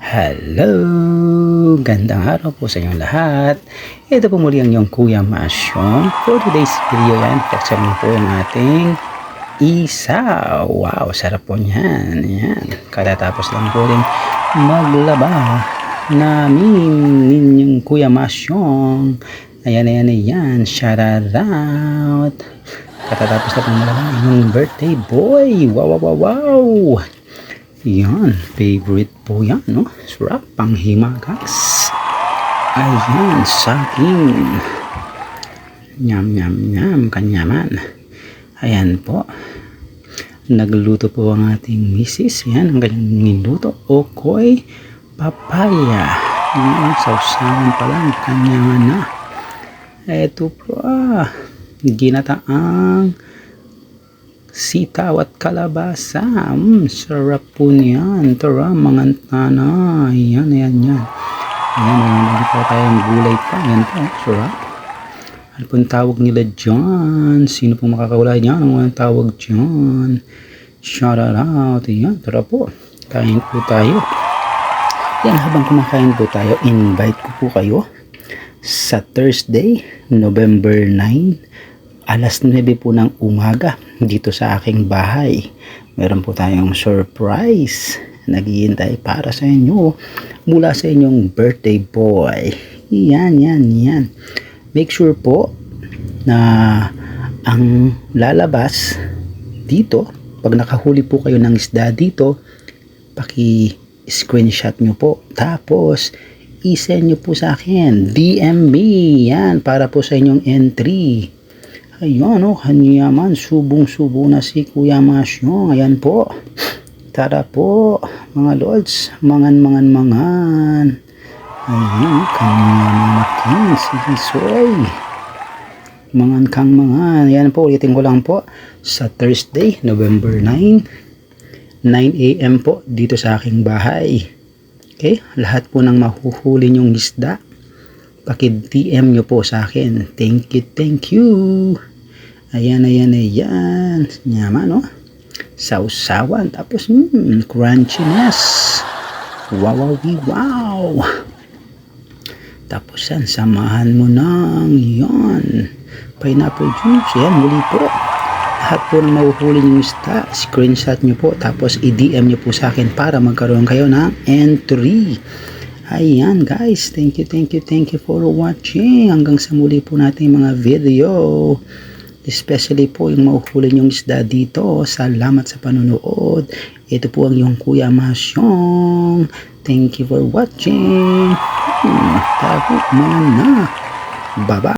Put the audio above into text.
Hello! Gandang araw po sa inyong lahat. Ito po muli ang inyong Kuya Masyong. For today's video yan, pagsamin po yung ating isaw. Wow, sarap po niyan. Yan. Katatapos lang po rin maglaba namin ninyong Kuya Masyong. Ayan. Shout out. Katatapos na pong maglaba yung birthday boy. Wow. Yan, favorite po yan, no? Sarap, panghimagas. Ayan, saging. Nyam, kanyaman. Ayan po. Nagluto po ang ating misis. Yan, ang kanyang niluto. Okoy, papaya. Yan, sausawan pa lang, kanyaman na. Ito po, ginataang sitaw at kalabasa. Sarap po niyan. Tara, mga tana. Ayan. Ayan, hindi pa tayong gulay pa. Ayan po, sarap. Ano pong tawag nila dyan? Sino pong makakawala dyan? Ano ang tawag dyan? Shout out. Ayan, tara po. Kain po tayo. Yan, habang kumakain po tayo, invite ko po kayo sa Thursday, November 9, alas 9 po ng umaga dito sa aking bahay. Meron po tayong surprise naghihintay para sa inyo mula sa inyong birthday boy. Yan. Make sure po na ang lalabas dito, pag nakahuli po kayo ng isda dito, paki-screenshot nyo po. Tapos i-send nyo po sa akin. DM me. Yan, para po sa inyong entry. Ayun, kanyaman, subong-subo na si Kuya Masyong. Ayan po. Tara po, mga lords. Mangan. Ayun, kanyaman na king. Sige, soy. Mangan kang mangan. Ayan po, ulitin ko lang po. Sa Thursday, November 9, 9 a.m. po, dito sa aking bahay. Okay? Lahat po ng mahuhuli nyong isda, paki-DM nyo po sa akin. Thank you. Ayan. Yaman, no? Sausawan. Tapos, crunchiness. Wow. Tapos yan, samahan mo ng yan. Pineapple juice. Yan, muli po. Lahat po ng mahuhuli nyo isda, screenshot nyo po. Tapos, i-DM nyo po sa akin para magkaroon kayo ng entry. Ayan guys, thank you for watching. Hanggang sa muli po natin mga video. Especially po yung mahuhuli nyong isda dito. Salamat sa panonood. Ito po ang yung Kuya Masyong. Thank you for watching. Tago na. Bye-bye.